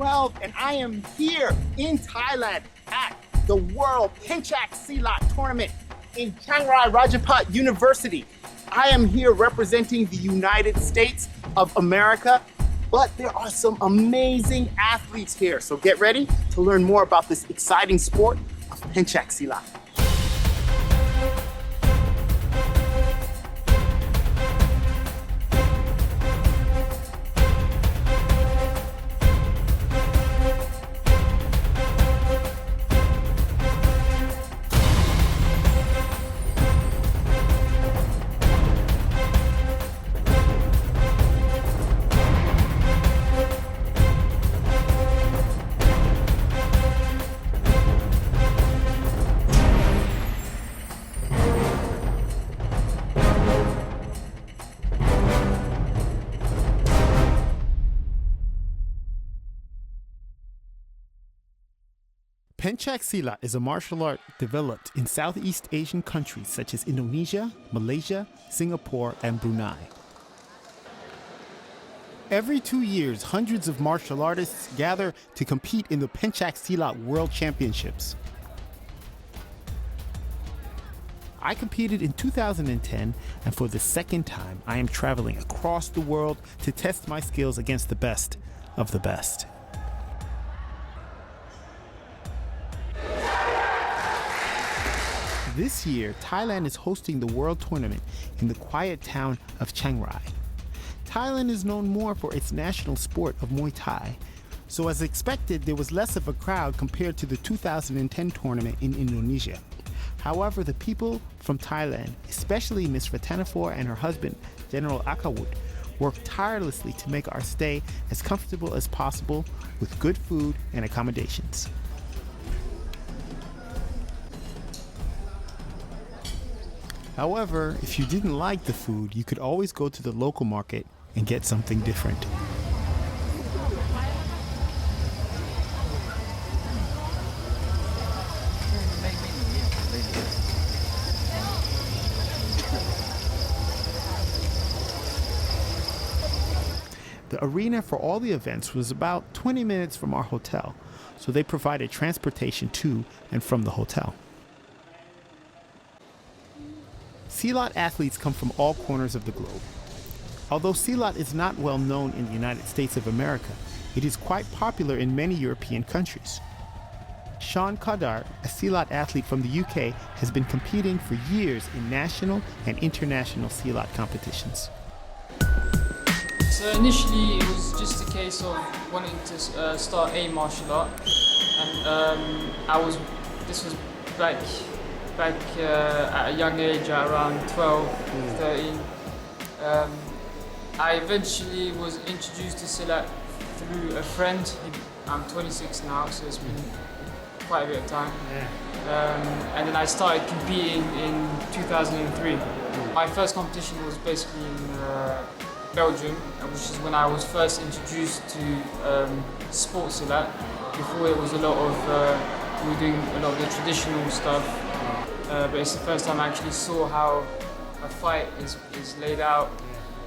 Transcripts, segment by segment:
12, and I am here in Thailand at the World Pencak Silat tournament in Chiang Rai Rajabhat University. I am here representing the United States of America, but there are some amazing athletes here. So get ready to learn more about this exciting sport of Pencak Silat. Pencak Silat is a martial art developed in Southeast Asian countries such as Indonesia, Malaysia, Singapore, and Brunei. Every 2 years, hundreds of martial artists gather to compete in the Pencak Silat World Championships. I competed in 2010, and for the second time, I am traveling across the world to test my skills against the best of the best. This year, Thailand is hosting the World Tournament in the quiet town of Chiang Rai. Thailand is known more for its national sport of Muay Thai, so as expected, there was less of a crowd compared to the 2010 tournament in Indonesia. However, the people from Thailand, especially Ms. Ratanafor and her husband, General Akawut, worked tirelessly to make our stay as comfortable as possible with good food and accommodations. However, if you didn't like the food, you could always go to the local market and get something different. The arena for all the events was about 20 minutes from our hotel, so they provided transportation to and from the hotel. Silat athletes come from all corners of the globe. Although Silat is not well known in the United States of America, it is quite popular in many European countries. Sean Kadar, a Silat athlete from the UK, has been competing for years in national and international Silat competitions. So initially it was just a case of wanting to start a martial art, and this was back at a young age, at around 12, 13. I eventually was introduced to Silat through a friend. I'm 26 now, so it's been quite a bit of time. And then I started competing in 2003. My first competition was basically in Belgium, which is when I was first introduced to sport Silat. Before it was a lot of, we were doing a lot of the traditional stuff. But it's the first time I actually saw how a fight is laid out,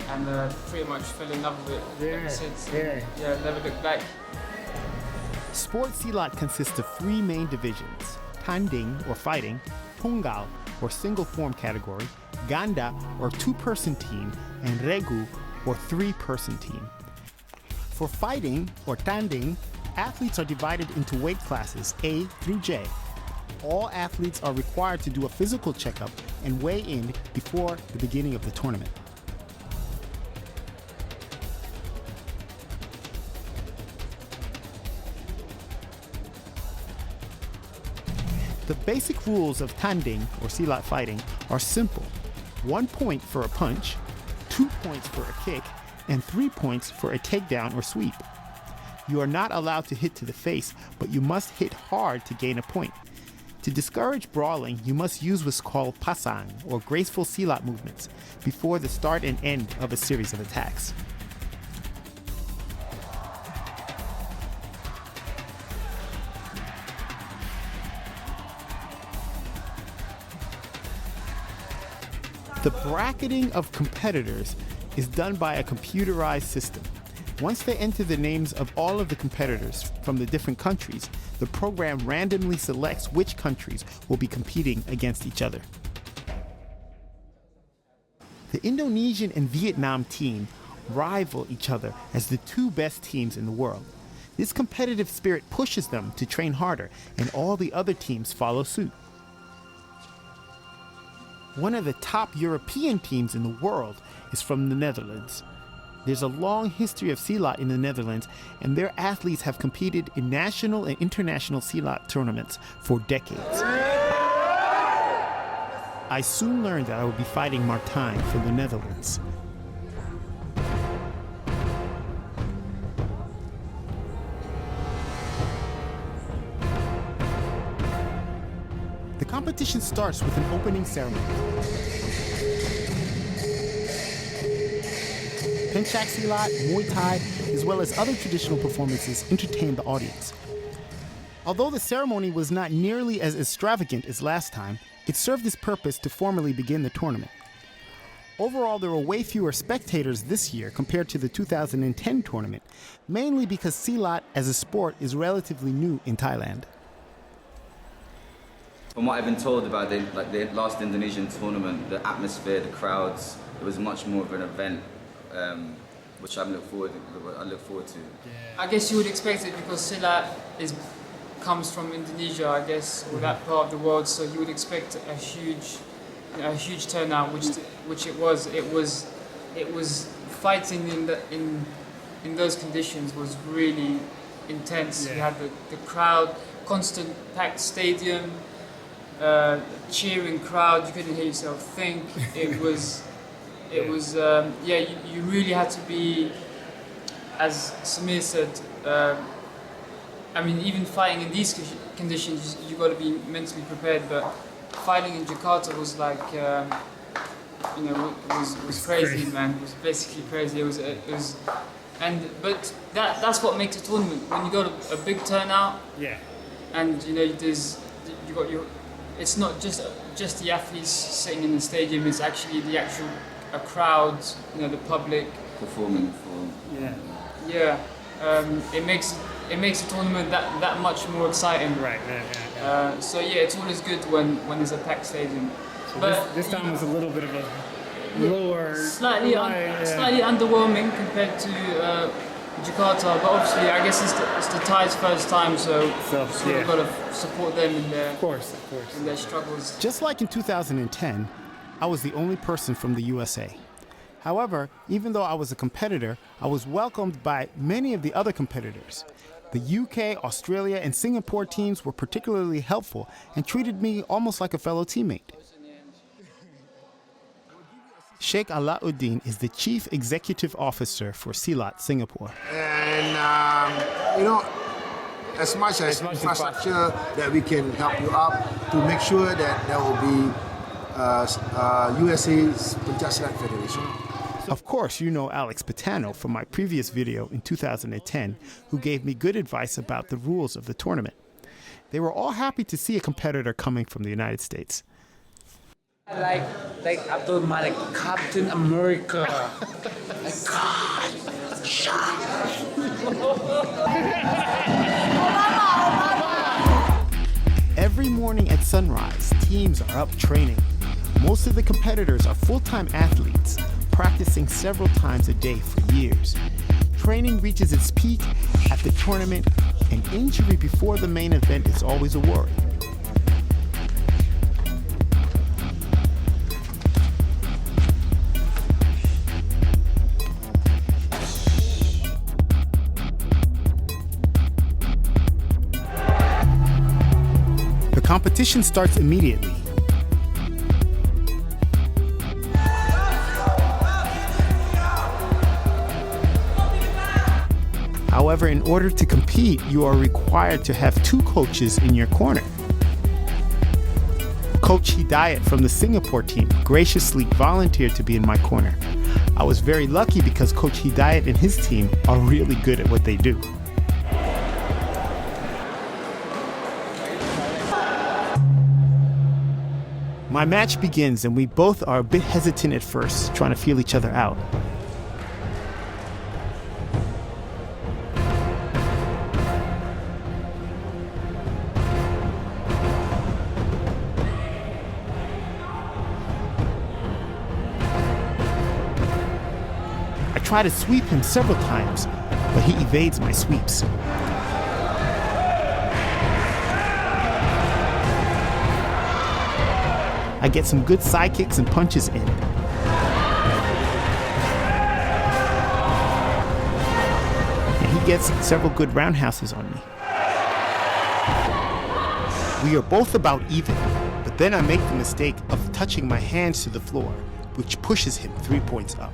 and pretty much fell in love with it ever since. Never looked back. Sport Silat consists of 3 main divisions: Tanding, or fighting, Tunggal, or single form category, Ganda, or 2-person team, and Regu, or 3-person team. For fighting, or Tanding, athletes are divided into weight classes A through J. All athletes are required to do a physical checkup and weigh in before the beginning of the tournament. The basic rules of Tanding, or Silat fighting, are simple. 1 point for a punch, 2 points for a kick, and 3 points for a takedown or sweep. You are not allowed to hit to the face, but you must hit hard to gain a point. To discourage brawling, you must use what's called pasang, or graceful Silat movements, before the start and end of a series of attacks. The bracketing of competitors is done by a computerized system. Once they enter the names of all of the competitors from the different countries, the program randomly selects which countries will be competing against each other. The Indonesian and Vietnam team rival each other as the two best teams in the world. This competitive spirit pushes them to train harder, and all the other teams follow suit. One of the top European teams in the world is from the Netherlands. There's a long history of Silat in the Netherlands, and their athletes have competed in national and international Silat tournaments for decades. I soon learned that I would be fighting Martijn from the Netherlands. The competition starts with an opening ceremony. Pencak Silat, Muay Thai, as well as other traditional performances entertained the audience. Although the ceremony was not nearly as extravagant as last time, it served its purpose to formally begin the tournament. Overall, there were way fewer spectators this year compared to the 2010 tournament, mainly because Silat as a sport is relatively new in Thailand. From what I've been told about the last Indonesian tournament, the atmosphere, the crowds, it was much more of an event, which I look forward to. I guess you would expect it because Silat comes from Indonesia, I guess, or that part of the world. So you would expect a huge turnout, which it was. It was fighting in those conditions was really intense. You had the crowd, constant packed stadium, cheering crowd. You couldn't hear yourself think. You really had to be, as Samir said. Even fighting in these conditions, you got to be mentally prepared. But fighting in Jakarta was like, was crazy, man. It was basically crazy. But that's what makes a tournament. When you got a big turnout, and it's not just the athletes sitting in the stadium. It's actually a crowd, the public Performing for. It makes a tournament that much more exciting. Right. It's always good when there's a packed stadium. So but this time was a little bit of a lower, slightly underwhelming compared to Jakarta. But obviously, I guess it's the Thai's first time, so we've got to support them in their in their struggles. Just like in 2010, I was the only person from the USA. However, even though I was a competitor, I was welcomed by many of the other competitors. The UK, Australia, and Singapore teams were particularly helpful and treated me almost like a fellow teammate. Sheikh Alauddin is the Chief Executive Officer for Silat Singapore. And, as much as infrastructure that we can help you up to make sure that there will be USA's Pencak Silat Federation. Of course, you know Alex Patano from my previous video in 2010, who gave me good advice about the rules of the tournament. They were all happy to see a competitor coming from the United States. Like Abdul Malik, Captain America. Every morning at sunrise, teams are up training. Most of the competitors are full-time athletes, practicing several times a day for years. Training reaches its peak at the tournament, and injury before the main event is always a worry. The competition starts immediately. However, in order to compete, you are required to have two coaches in your corner. Coach Hidayat from the Singapore team graciously volunteered to be in my corner. I was very lucky because Coach Hidayat and his team are really good at what they do. My match begins and we both are a bit hesitant at first, trying to feel each other out. try to sweep him several times, but he evades my sweeps. I get some good side kicks and punches in. And he gets several good roundhouses on me. We are both about even, but then I make the mistake of touching my hands to the floor, which pushes him 3 points up.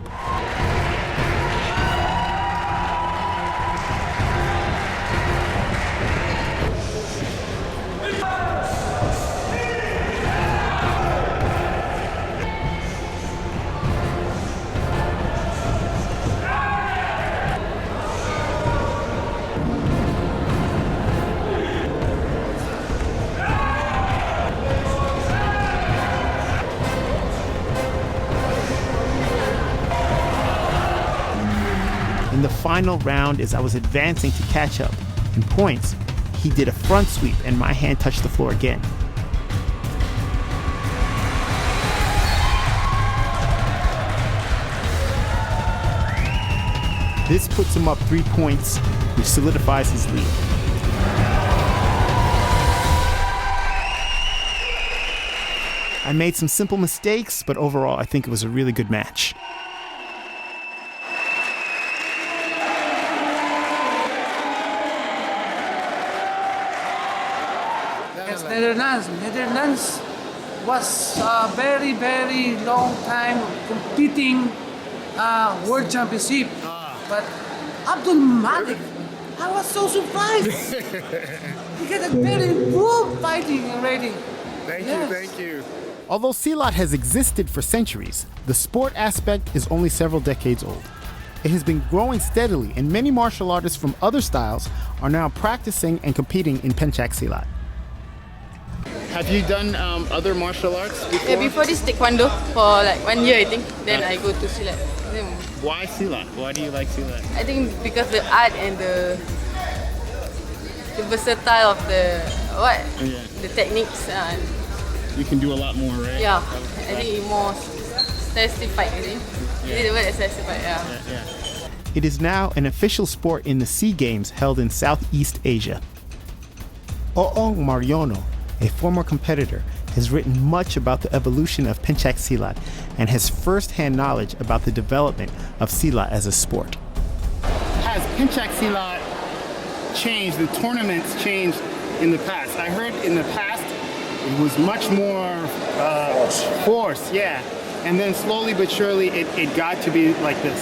In the final round, as I was advancing to catch up in points, he did a front sweep and my hand touched the floor again. This puts him up 3 points, which solidifies his lead. I made some simple mistakes, but overall I think it was a really good match. Netherlands was a very, very long time competing World Championship. But Abdul Malik, I was so surprised. He got a very improved fighting already. Thank you. Although Silat has existed for centuries, the sport aspect is only several decades old. It has been growing steadily, and many martial artists from other styles are now practicing and competing in Pencak Silat. Have you done other martial arts before? Yeah, before this taekwondo for like 1 year I think. Then I go to Silat. Why Silat? Why do you like Silat? I think because the art and the versatile of the techniques. You can do a lot more, right? Yeah, I think it's more satisfied. I think. Yeah. Is the word satisfied? Yeah. It is now an official sport in the SEA Games held in Southeast Asia. Oong Mariono, a former competitor, has written much about the evolution of Pencak Silat and has first-hand knowledge about the development of Silat as a sport. Has Pencak Silat changed, the tournaments changed in the past? I heard in the past it was much more force, yeah. And then slowly but surely it got to be like this.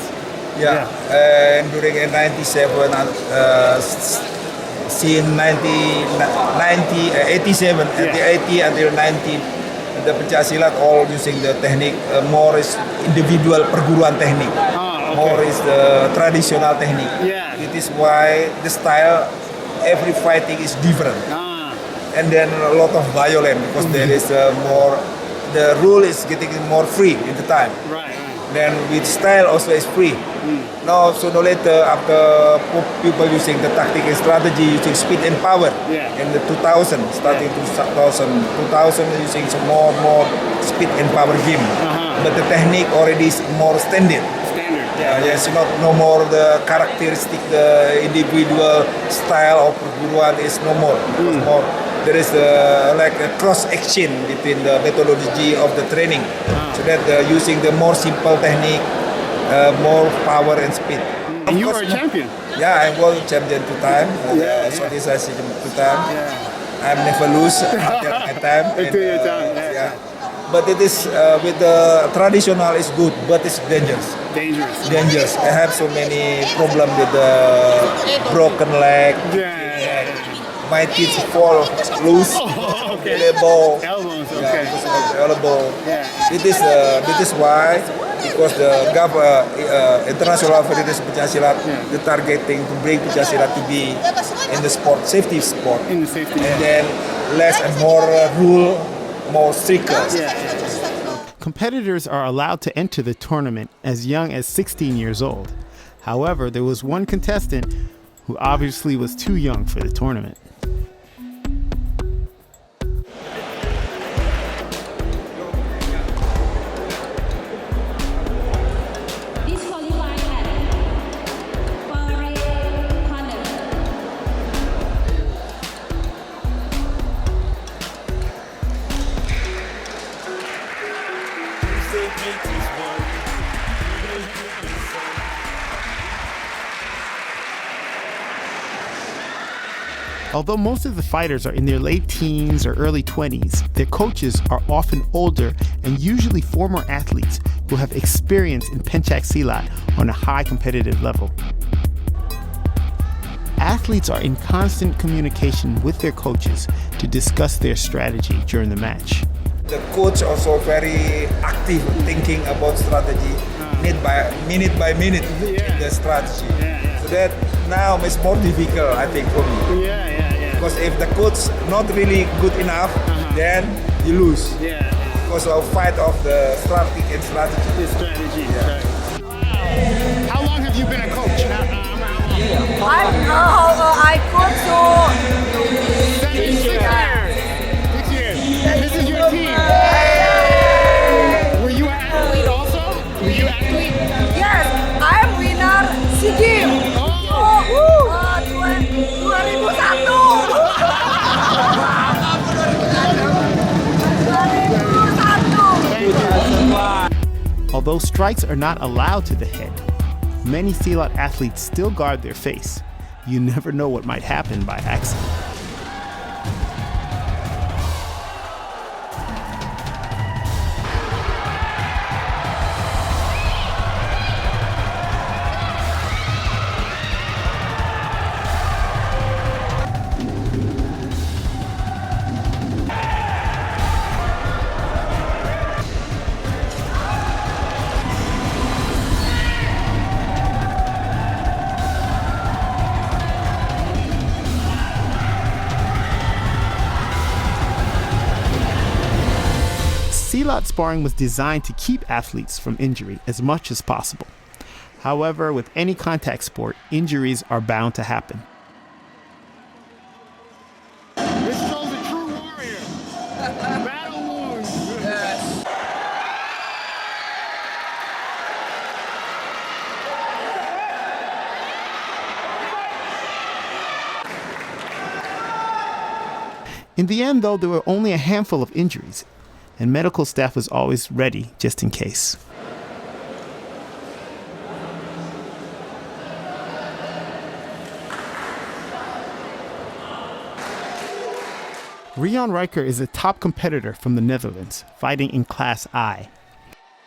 Yeah, and during 97, since 87, at the 80 until 90, the Pencak Silat all using the technique, more is individual perguruan technique, more is the traditional technique. Yeah. It is why the style, every fighting is different. And then a lot of violence because there is more, the rule is getting more free in the time. Right. Then with style also is free. Now sooner or later after people using the tactic and strategy using speed and power in the 2000 starting 2000 using some more speed and power game. But the technique already is more standard. Yes, no more the characteristic, the individual style of perguruan is no more. Because more there is like a cross action between the methodology of the training, so that using the more simple technique, more power and speed. And you were a champion. Yeah, I'm world champion 2 times. Southeast Asia 2 times. I'm never lose after my time. Until your time. But it is with the traditional is good, but it's dangerous. Dangerous. I have so many problems with the broken leg. My teeth fall loose. Elbow. Elbows. Okay. Elbow. It is why, because the International Federation Pencak Silat, the targeting to bring Pencak Silat to be in the sport, safety sport. In the safety. And then less and more rule, more stricter. Competitors are allowed to enter the tournament as young as 16 years old. However, there was one contestant who obviously was too young for the tournament. Disqualified at Although most of the fighters are in their late teens or early 20s, their coaches are often older and usually former athletes who have experience in Pencak Silat on a high competitive level. Athletes are in constant communication with their coaches to discuss their strategy during the match. The coach also very active thinking about strategy, minute by minute in the strategy. So that now is more difficult, I think, for me. Because if the coach not really good enough, then you lose. Because of fight of the strategy and strategy. How long have you been a coach? I coach for 6 years. 6 years. And this is your team. Were you an athlete also? Were you an athlete? Yes, I am winner SEA Games. 2001. Although strikes are not allowed to the head, many Silat athletes still guard their face. You never know what might happen by accident. Silat sparring was designed to keep athletes from injury as much as possible. However, with any contact sport, injuries are bound to happen. This shows a true warrior. Battle wounds. In the end, though, there were only a handful of injuries, and medical staff was always ready just in case. Rian Rijker is a top competitor from the Netherlands, fighting in Class I.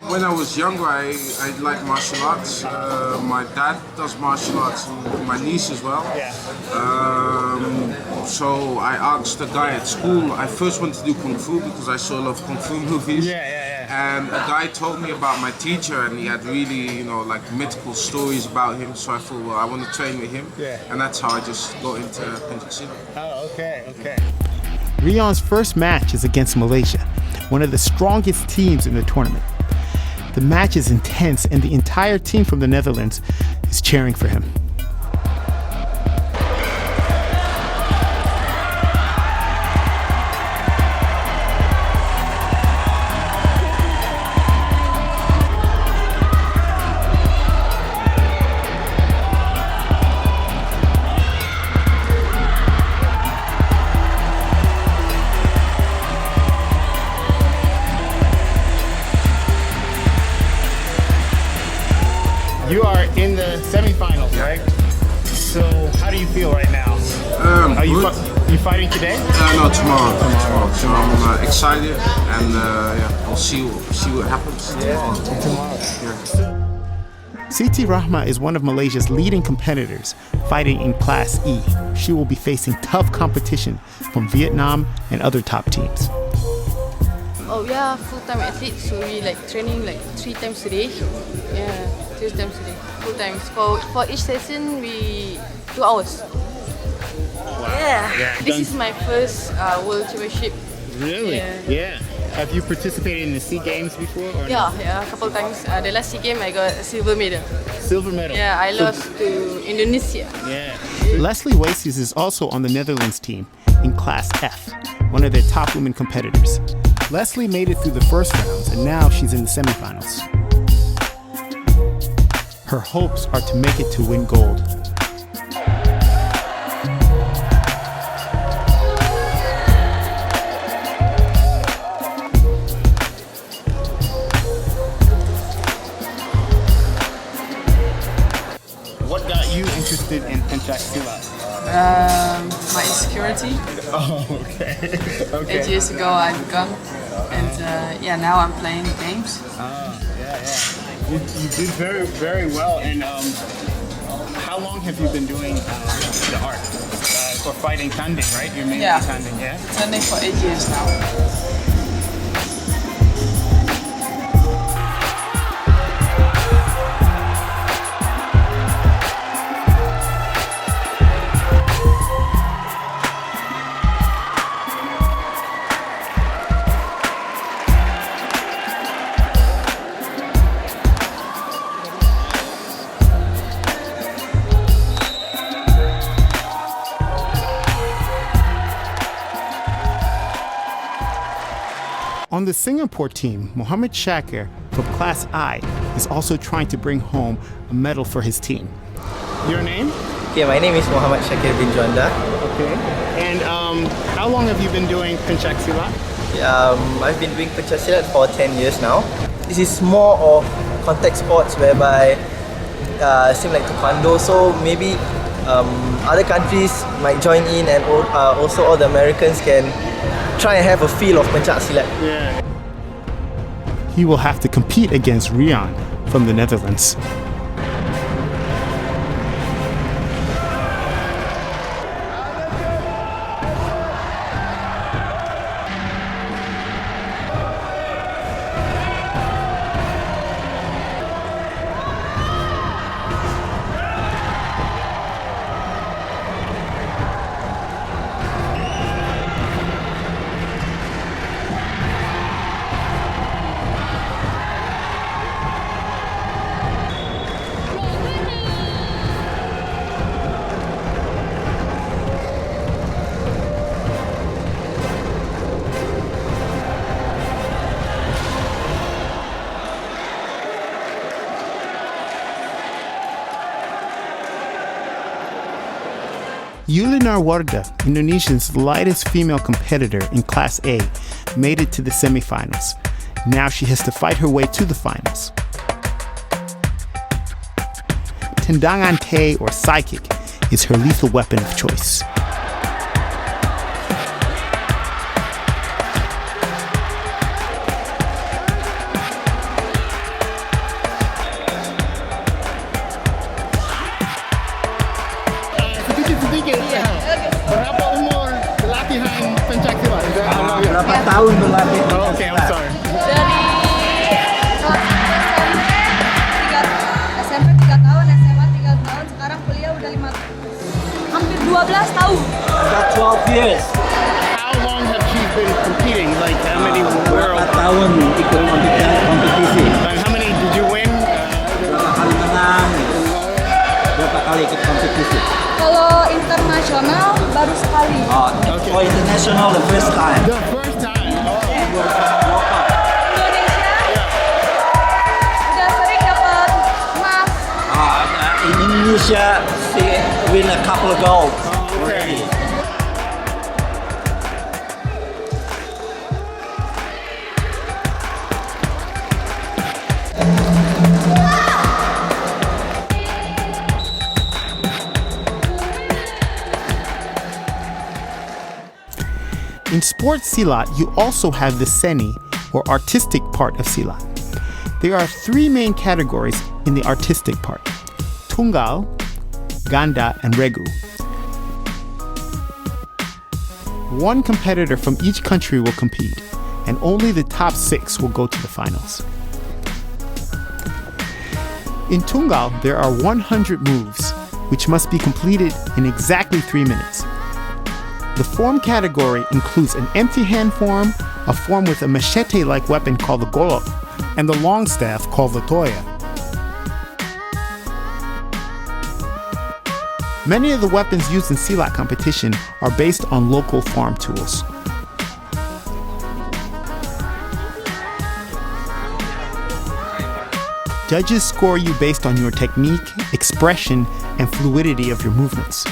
When I was younger, I liked martial arts. My dad does martial arts, and my niece as well. So I asked the guy at school. I first wanted to do kung fu because I saw a lot of kung fu movies. And a guy told me about my teacher, and he had really, like mythical stories about him. So I thought, well, I want to train with him. And that's how I just got into Pencak Silat. Oh, okay. Rian's first match is against Malaysia, one of the strongest teams in the tournament. The match is intense, and the entire team from the Netherlands is cheering for him. You are in the semifinals, right? So how do you feel right now? Are you fighting today? No, tomorrow. So I'm excited, and we'll see what happens tomorrow. Siti Rahma is one of Malaysia's leading competitors, fighting in Class E. She will be facing tough competition from Vietnam and other top teams. Oh, we are full-time athletes, so we training 3 times a day. 3 times a day, full times. For each session, we 2 hours. Wow. This is my first World Championship. Really? Yeah. Have you participated in the SEA Games before? Or Yeah, a couple times. The last SEA Game, I got a silver medal. Silver medal? Yeah, I lost to Indonesia. Yeah. Leslie Waces is also on the Netherlands team in Class F, one of their top women competitors. Leslie made it through the first rounds, and now she's in the semifinals. Her hopes are to make it to win gold. What got you interested in Pencak Silat? Silat? My insecurity. Oh, okay. 8 years ago I began, and now I'm playing games. You did very, very well. And how long have you been doing the art? For fighting tanding, right? You're mainly tanding, yeah? Tanding for 8 years now. On the Singapore team, Mohammed Shakir from Class I is also trying to bring home a medal for his team. Your name? Okay, my name is Muhammad Shakir bin Juanda. Okay. And how long have you been doing Pencak Silat? I've been doing Pencak Silat for 10 years now. This is more of contact sports whereby same like Taekwondo, so maybe other countries might join in, and also all the Americans can try and have a feel of Pencak Silat. Yeah. He will have to compete against Rian from the Netherlands. Yulinar Warga, Indonesia's lightest female competitor in Class A, made it to the semifinals. Now she has to fight her way to the finals. Tendangan Te, or Psychic, is her lethal weapon of choice. Berapa umur latihan pencak silat? Berapa tahun berlatih? Oh, okay, I'm sorry. Dari SMP 3 tahun, SMA 3 tahun, sekarang kuliah udah 5 tahun. Hampir 12 tahun. About 12 years. How long have she been competing? Like how many world? Berapa tahun ikut kompetisi? And how many did you win? Berapa kali menang? Berapa kali ikut kompetisi? Kalau internasional baru sekali. Okay. For international, the first time. The first time. Indonesia udah sering dapat emas. In Indonesia, she win a couple of gold already. In sports Silat, you also have the seni, or artistic part of Silat. There are three main categories in the artistic part: Tunggal, Ganda, and Regu. One competitor from each country will compete, and only the top 6 will go to the finals. In Tunggal, there are 100 moves, which must be completed in exactly 3 minutes. The form category includes an empty hand form, a form with a machete-like weapon called the golok, and the long staff called the toya. Many of the weapons used in Silat competition are based on local farm tools. Judges score you based on your technique, expression, and fluidity of your movements.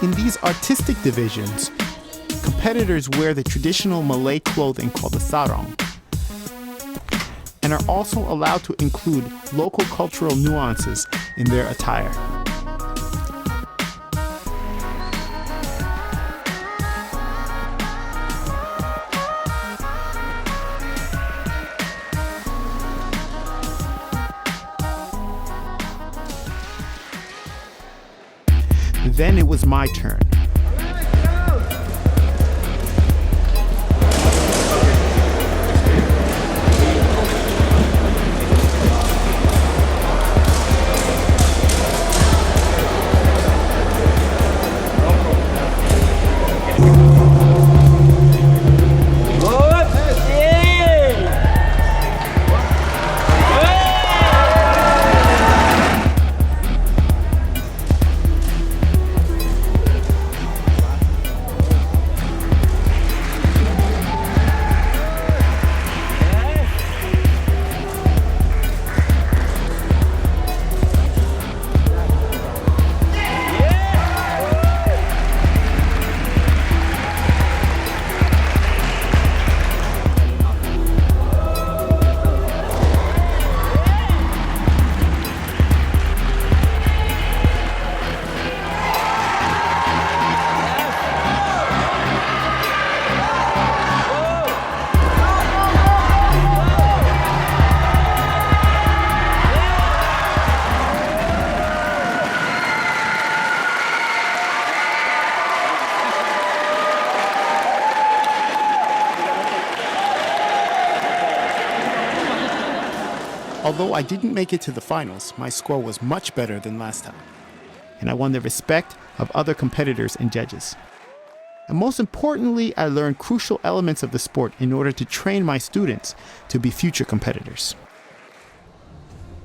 In these artistic divisions, competitors wear the traditional Malay clothing called the sarong. and are also allowed to include local cultural nuances in their attire. Then it was my turn. Although I didn't make it to the finals, my score was much better than last time, and I won the respect of other competitors and judges. And most importantly, I learned crucial elements of the sport in order to train my students to be future competitors.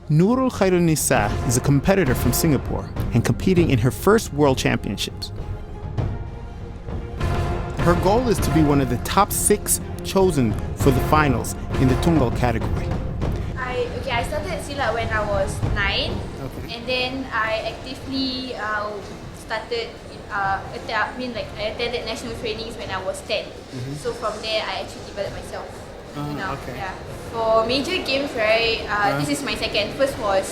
Nurul Khairunisa is a competitor from Singapore and competing in her first World Championships. Her goal is to be one of the top 6 chosen for the finals in the Tunggal category. I started Silat when I was 9, and then I actively started, I attended national trainings when I was 10. So from there, I actually developed myself. Yeah. For major games, right, this is my second. First was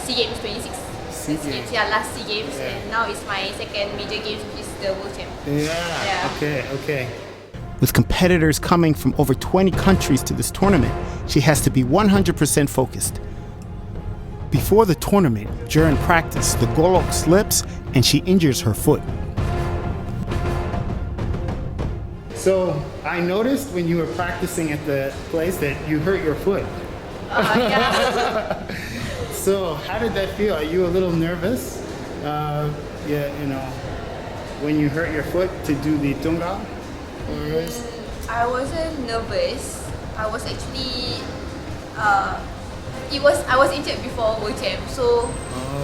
SEA Games 26. SEA Games, last SEA Games, and now it's my second major games, which is the World Champ. Okay. With competitors coming from over 20 countries to this tournament, she has to be 100% focused. Before the tournament, during practice, the golok slips and she injures her foot. So I noticed when you were practicing at the place that you hurt your foot. So how did that feel? Are you a little nervous? When you hurt your foot to do the tunggal? I wasn't nervous. I was actually, I was injured before World Champ, so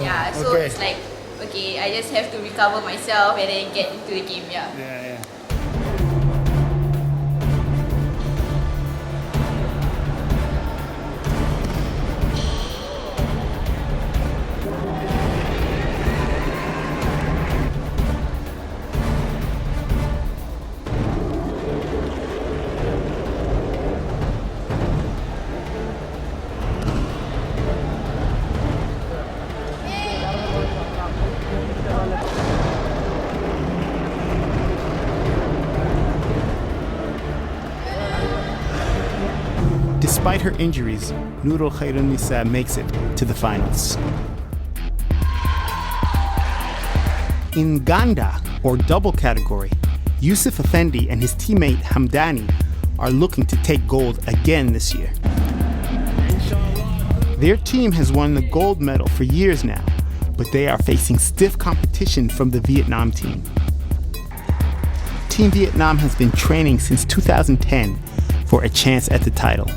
it's like, okay, I just have to recover myself and then get into the game, Yeah. Despite her injuries, Nurul Khairunisa makes it to the finals. In Ganda, or double category, Yusuf Effendi and his teammate Hamdani are looking to take gold again this year. Their team has won the gold medal for years now, but they are facing stiff competition from the Vietnam team. Team Vietnam has been training since 2010 for a chance at the title.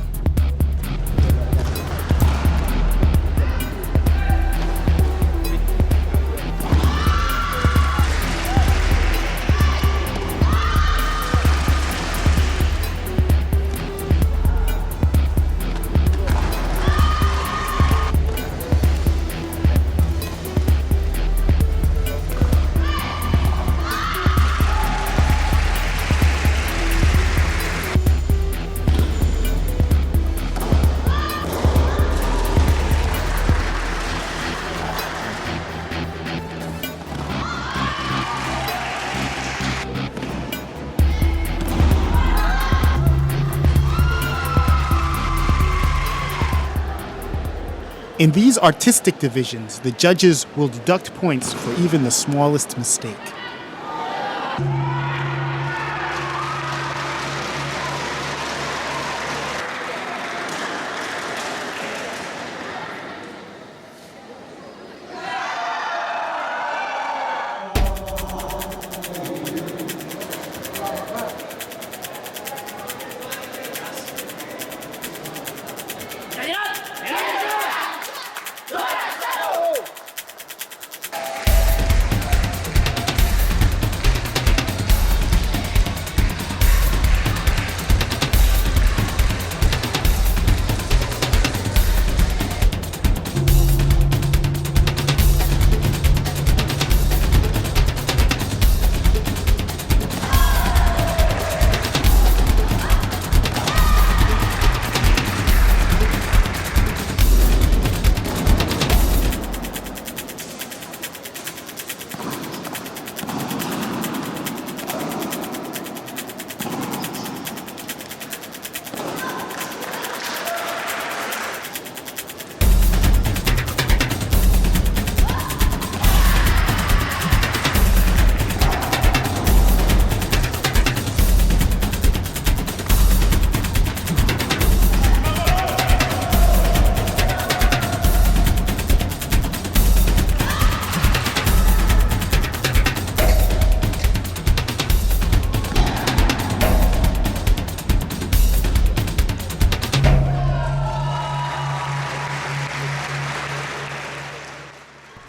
In these artistic divisions, the judges will deduct points for even the smallest mistake.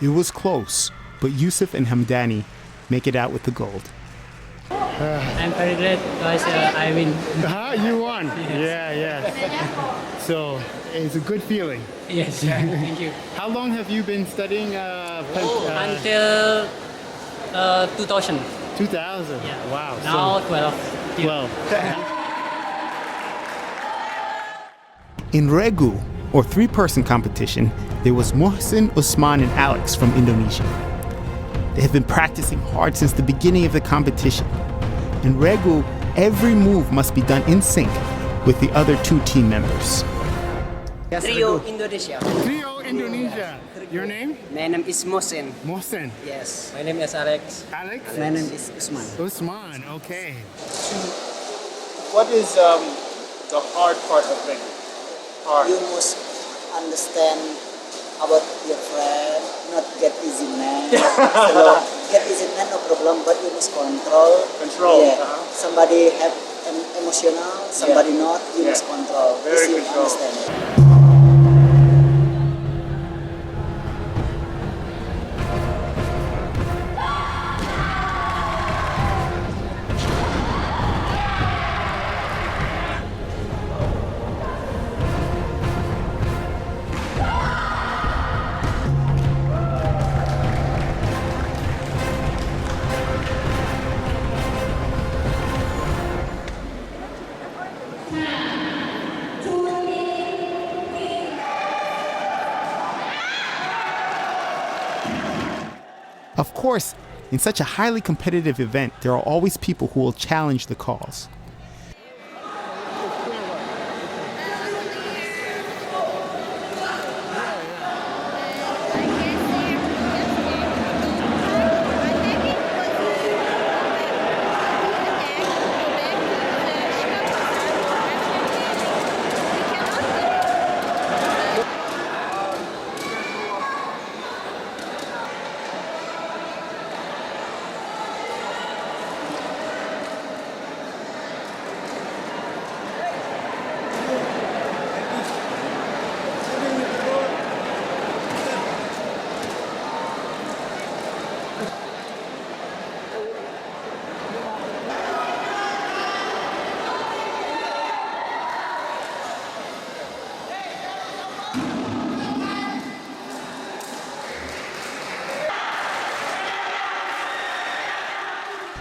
It was close, but Yusuf and Hamdani make it out with the gold. I'm very glad because I win. You won? Yes. Yeah. So it's a good feeling. Yes, thank you. How long have you been studying? Until 2000. 2000? Yeah. Wow. Now So 12. 12. In Regu, or three-person competition, there was Mohsin, Usman, and Alex from Indonesia. They have been practicing hard since the beginning of the competition. In Regu, every move must be done in sync with the other two team members. Trio Indonesia. Trio Indonesia. Your name? My name is Mohsin. Mohsin. Yes. My name is Alex. Alex? My name is Usman. Usman, okay. What is the hard part of Regu? You must understand about your friend, not get easy man. Get easy man, no problem, but you must control. Control. Yeah. Somebody have emotional, somebody not. You must control. Very This you control. understand. Of course, in such a highly competitive event, there are always people who will challenge the calls.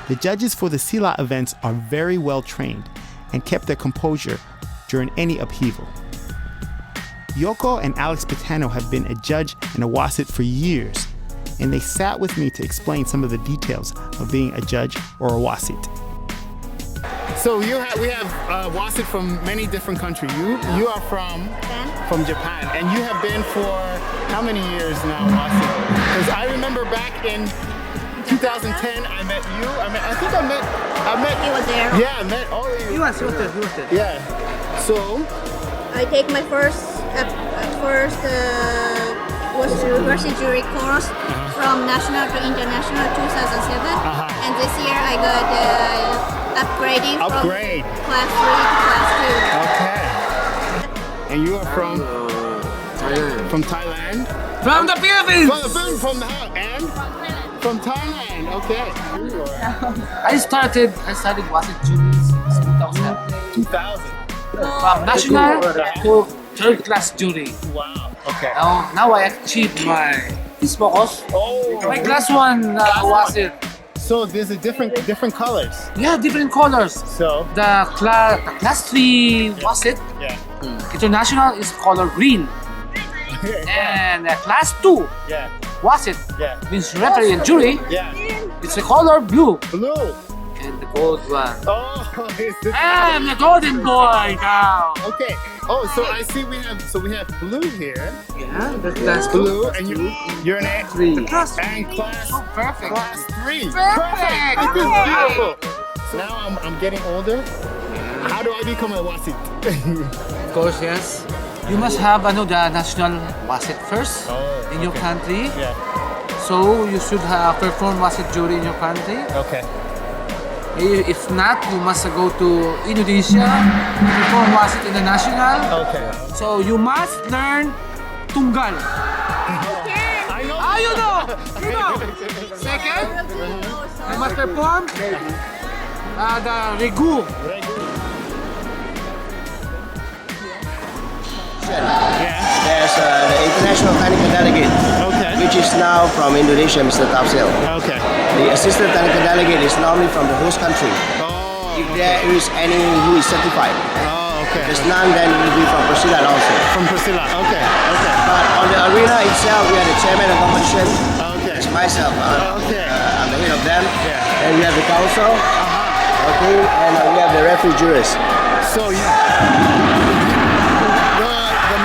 The judges for the Silat events are very well trained and kept their composure during any upheaval. Yoko and Alex Patano have been a judge and a wasit for years, and they sat with me to explain some of the details of being a judge or a wasit. So we have wasit from many different countries. You are from Japan, and you have been for how many years now wasit? Because I remember back in 2010, I met you. I think I met. You were there. Yeah, I met all of you. He was there. Yeah. So I take my first was university jury course from national to international 2007, and this year I got upgrading from class 3 to class 2. Okay. And you are from Thailand. From Thailand. From the Philippines. From Thailand. Okay. I started wasit jury since 2000. From national to third class jury. Wow. Okay. Now I achieved my focus. My class 1 wasit. So there's a different colors. Yeah, different colors. So the class 3 wasit. Yeah. International is color green. And class 2 wasit means referee and jury. It's the color blue. And the gold one. I'm the golden boy now. Okay. Oh, so I see we have blue here. Yeah, that's blue, and you're an A3. Class and class. Oh, perfect. Class 3. Perfect. This is beautiful. So now I'm getting older. How do I become a wasit? Of course, yes. You must have the national wasit first in your country. Yeah. So you should have performed wasit jury in your country. Okay. If not, you must go to Indonesia, perform wasit international. Okay. So you must learn tunggal. I know. You know. Second, you must perform the regu. There's the international technical delegate, which is now from Indonesia, Mr. Tafsil. Okay. The assistant technical delegate is normally from the host country. If there is any who is certified. If there's none, then it will be from Prasilat also. From Prasilat, okay. But on the arena itself, we are the chairman of the competition. It's myself. I'm the head of them. And we have the council. Okay, and we have the referee jurors. So the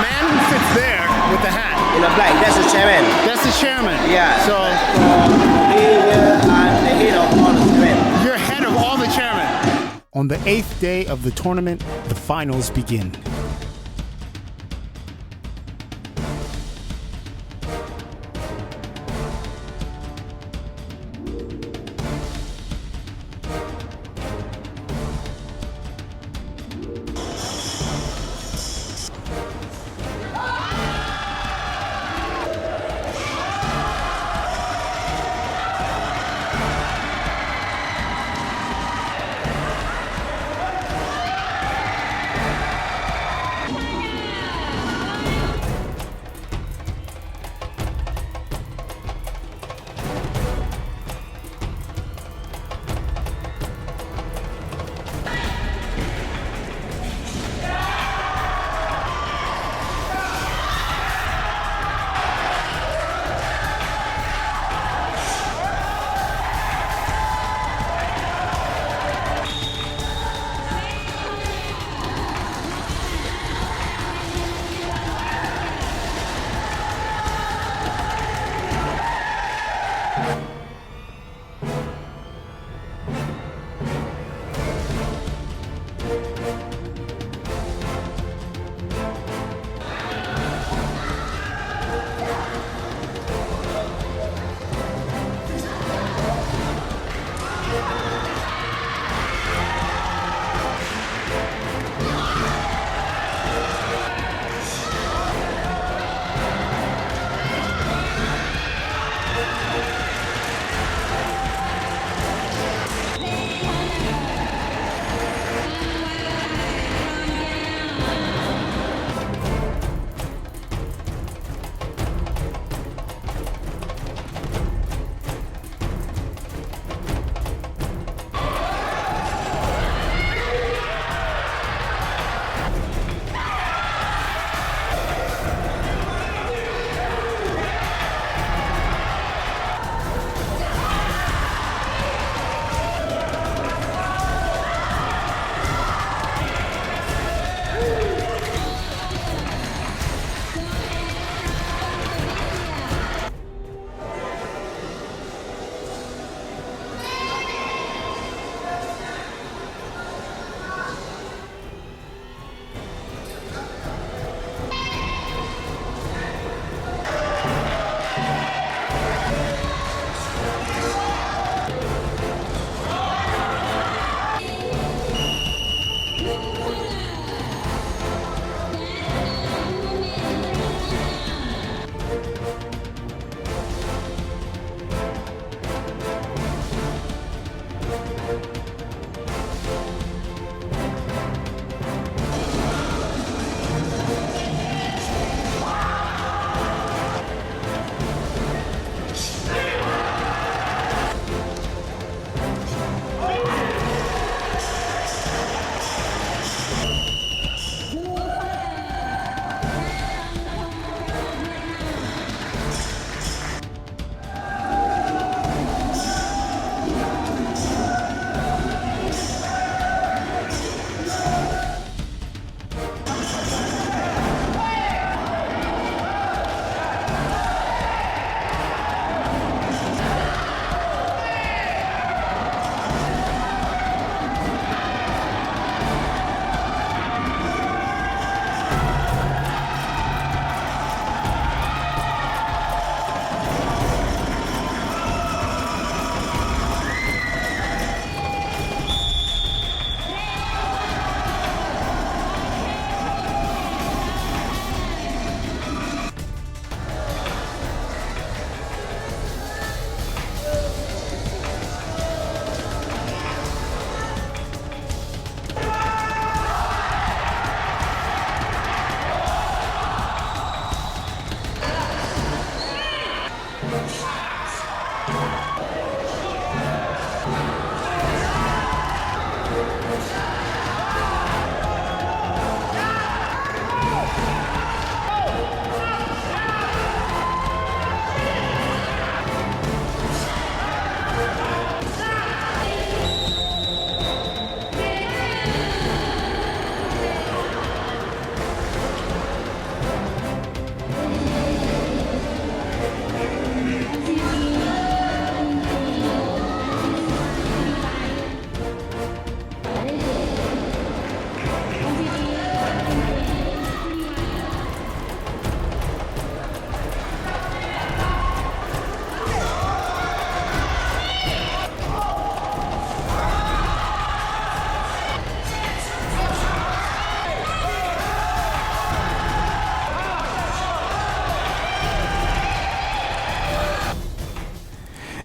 man who sits there with the hat. In the black, that's the chairman. That's the chairman. Yeah. So I'm the head of all the chairmen. You're head of all the chairmen. On the 8th day of the tournament, the finals begin.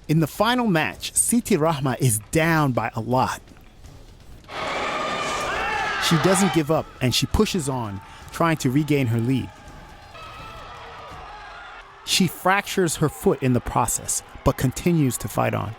In the final match, Siti Rahma is down by a lot. She doesn't give up and she pushes on, trying to regain her lead. She fractures her foot in the process, but continues to fight on.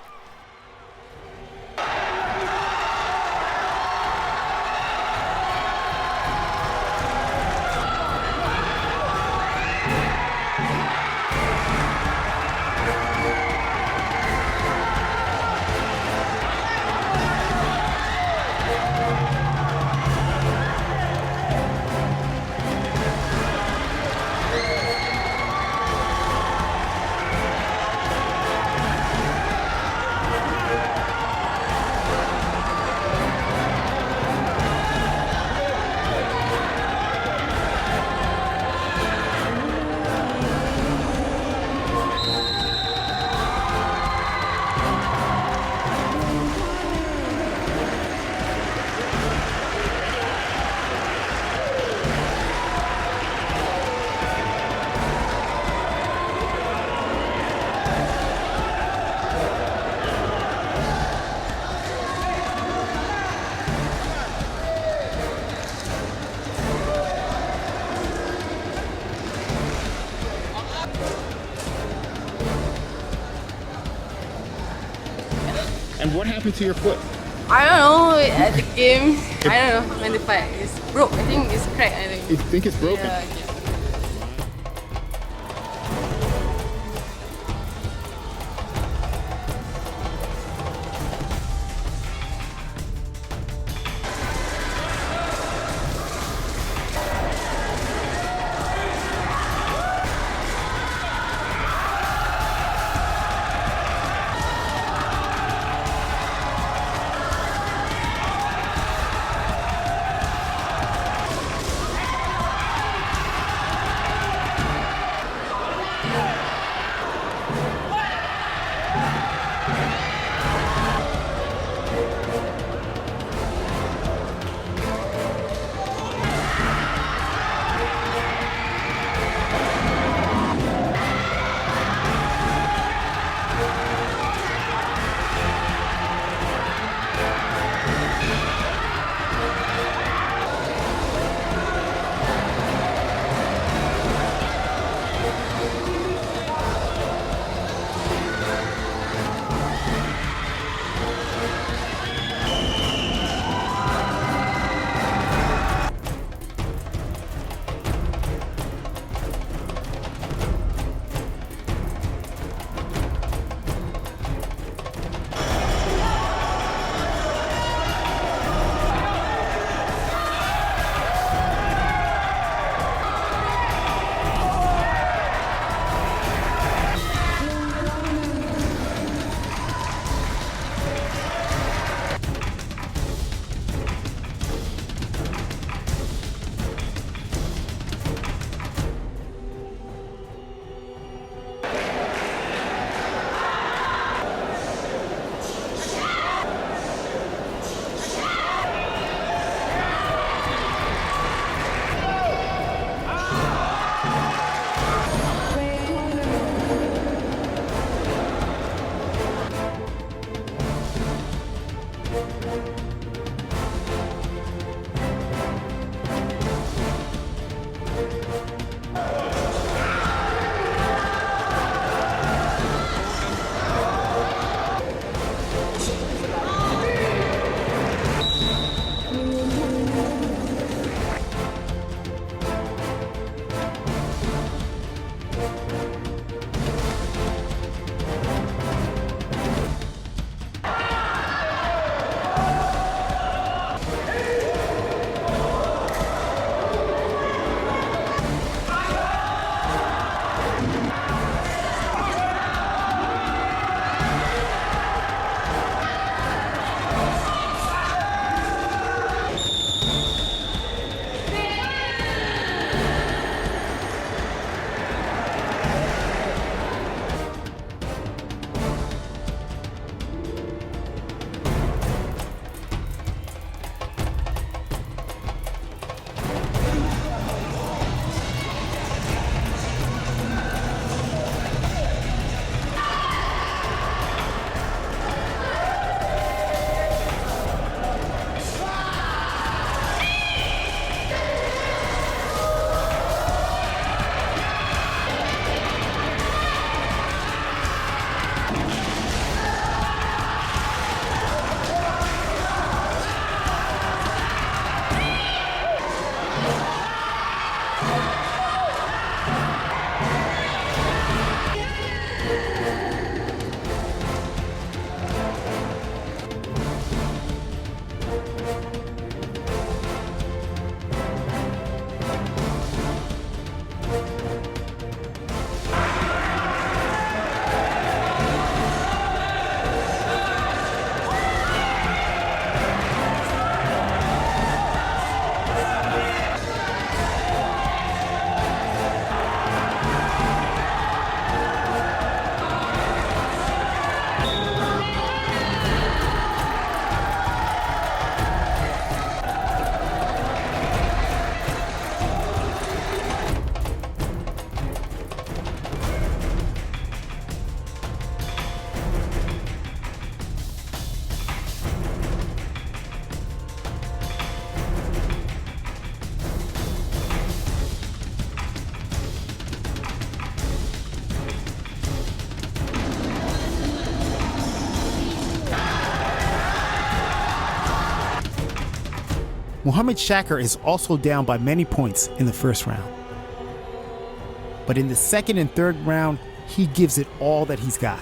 And what happened to your foot? I don't know, at the game, I don't know, when the fight is broke. I think it's cracked, I think. You think it's broken? Yeah. Muhammad Shakir is also down by many points in the first round. But in the second and third round, he gives it all that he's got.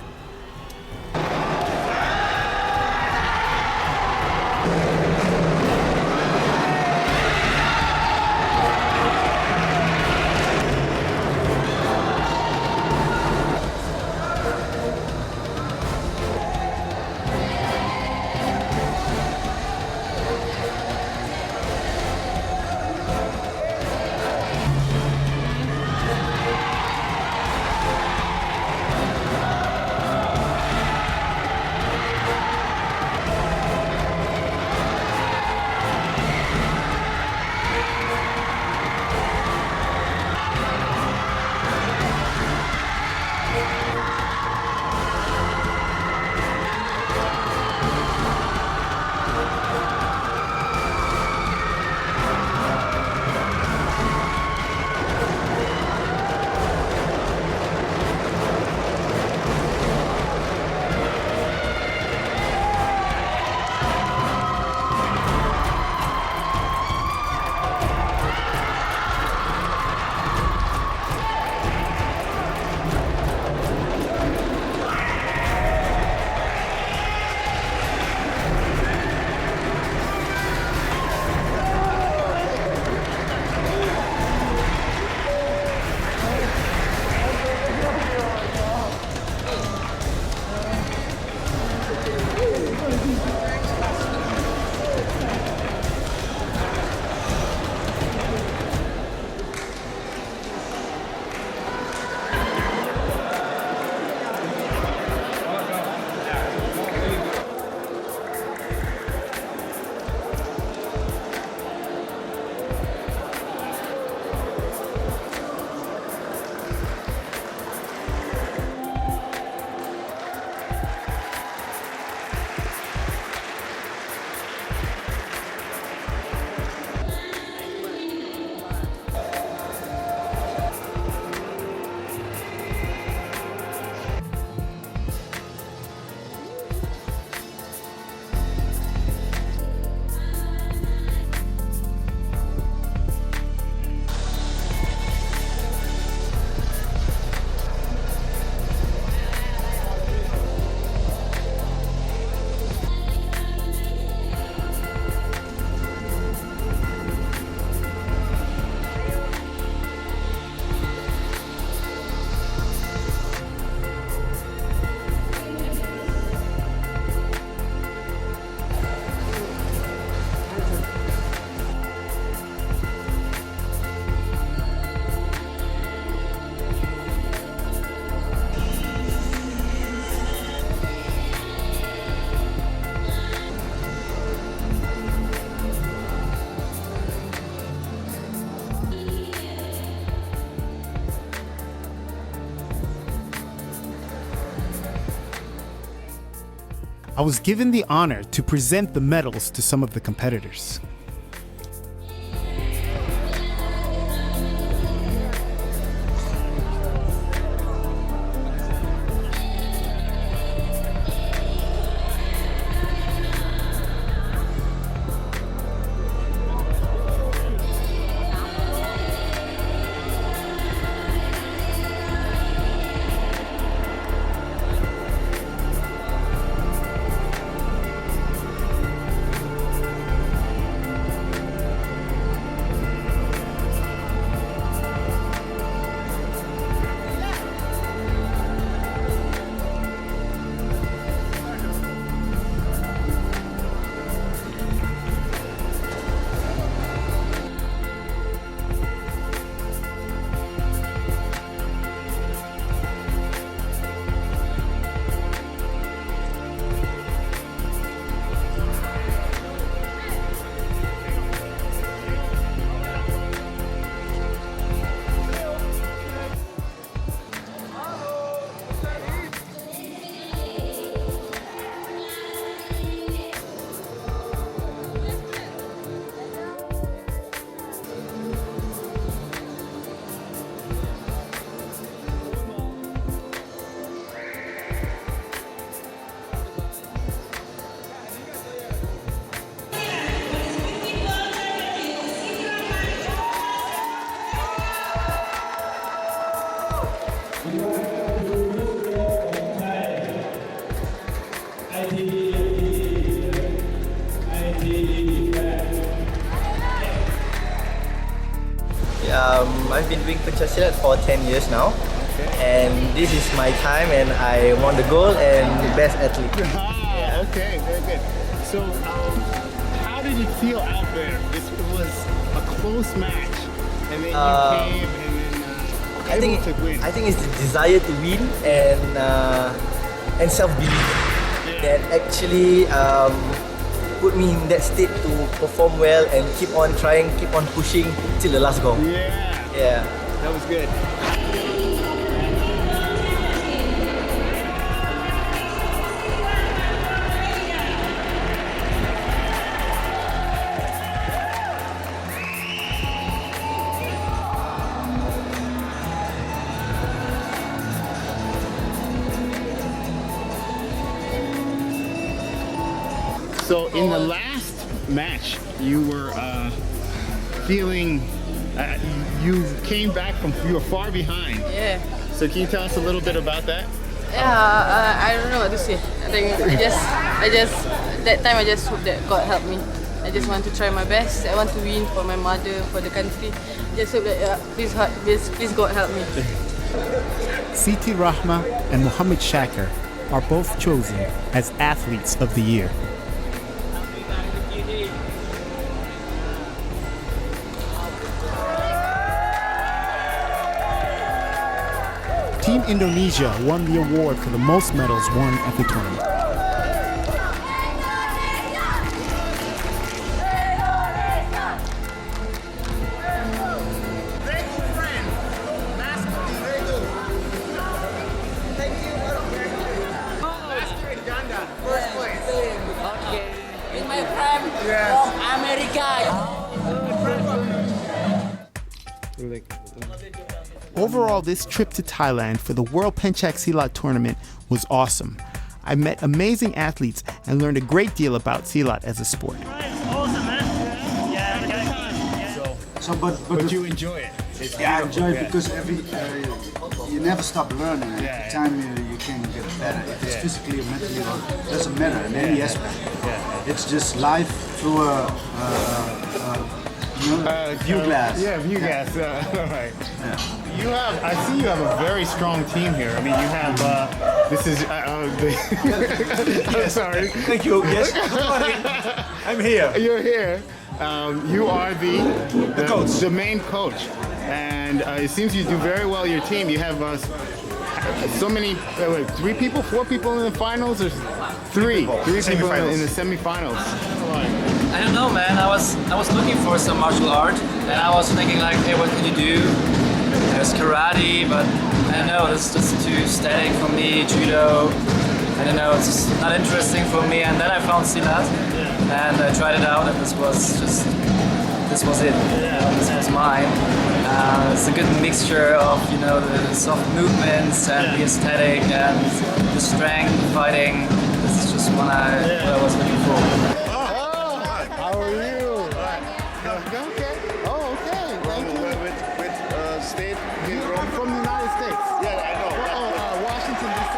I was given the honor to present the medals to some of the competitors. I've been doing Pencak Silat for 10 years now, and this is my time, and I won the gold and best athlete. Okay, very good. So, how did it feel out there? It was a close match, and then you came and then able to win. I think it's the desire to win and self-belief that actually put me in that state to perform well and keep on trying, keep on pushing till the last goal. Yeah, that was good. So in the last match, you were feeling, you came back from, you were far behind. Yeah. So can you tell us a little bit about that? Yeah, I don't know what to say. I think that time I just hope that God helped me. I just want to try my best. I want to win for my mother, for the country. Just hope that please God help me. Siti Rahma and Muhammad Shakir are both chosen as Athletes of the Year. Team Indonesia won the award for the most medals won at the tournament. In my prime from America. Overall, this trip to Thailand for the World Pencak Silat tournament was awesome. I met amazing athletes and learned a great deal about Silat as a sport. Awesome, man. But you enjoy it. Yeah, I enjoy it because you never stop learning. Every time you can get better. If it's physically or mentally, it doesn't matter in any aspect. It's just life through a view glass. Yeah, view glass. Right. You have, I see you have a very strong team here. I mean, you have, this is, I'm sorry. Thank you, yes. I'm here. You're here. You are the coach. The main coach. And it seems you do very well your team. You have so many, 3 people, 4 people in the finals, or 3 people in the semifinals. I don't know, man. I was looking for some martial art, and I was thinking like, hey, what can you do? There's karate, but I don't know, it's just too static for me. Judo, I don't know, it's just not interesting for me. And then I found Silat, and I tried it out, and this was it. This was mine. It's a good mixture of, you know, the soft movements and the aesthetic and the strength, the fighting. This is just what I was looking for. How are you? Okay. Oh, okay. Thank you. With state from the United States. Yeah, I know. Washington, D.C.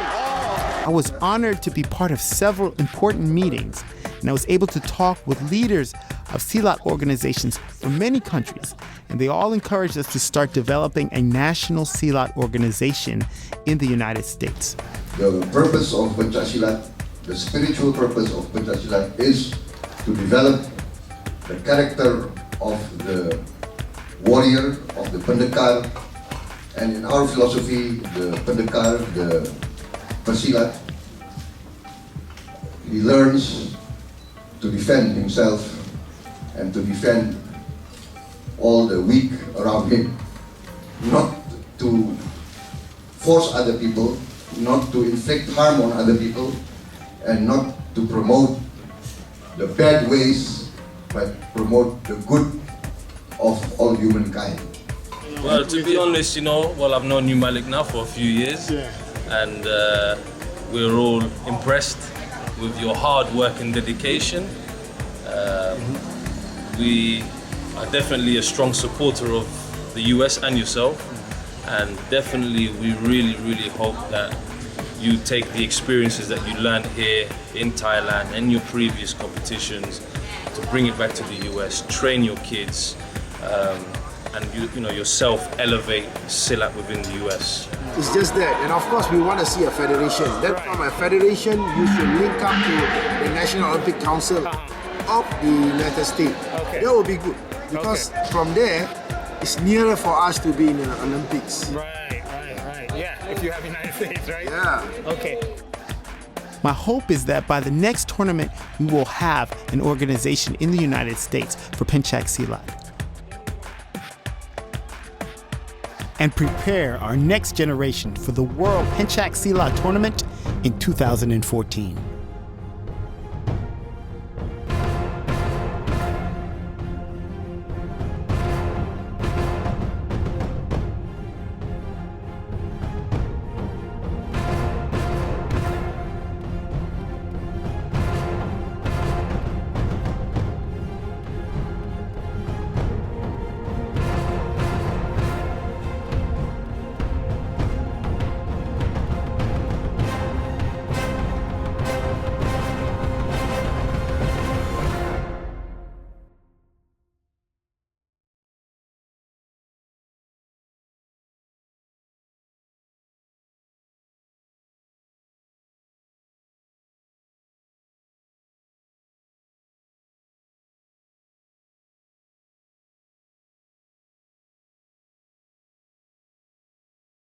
I was honored to be part of several important meetings, and I was able to talk with leaders of Silat organizations from many countries, and they all encouraged us to start developing a national Silat organization in the United States. The purpose of Pencak Silat, the spiritual purpose of Pencak Silat, is to develop the character of the warrior, of the pendekar, and in our philosophy, the pendekar, the pesilat, he learns to defend himself and to defend all the weak around him, not to force other people, not to inflict harm on other people, and not to promote the bad ways, but promote the good of all humankind. Well, to be honest, you know, I've known you, Malik, now for a few years, and we're all impressed with your hard work and dedication. We are definitely a strong supporter of the US and yourself, and definitely we really hope that you take the experiences that you learned here in Thailand and your previous competitions to bring it back to the US, train your kids, and you know yourself elevate Silat within the US. It's just that, and of course we want to see a federation. Then from a federation, you should link up to the National Olympic Council of the United States. That would be good, because from there, it's nearer for us to be in the Olympics. Right. Yeah, if you have United States, right? Yeah. Okay. My hope is that by the next tournament, we will have an organization in the United States for Pencak Silat, and prepare our next generation for the World Pencak Silat tournament in 2014.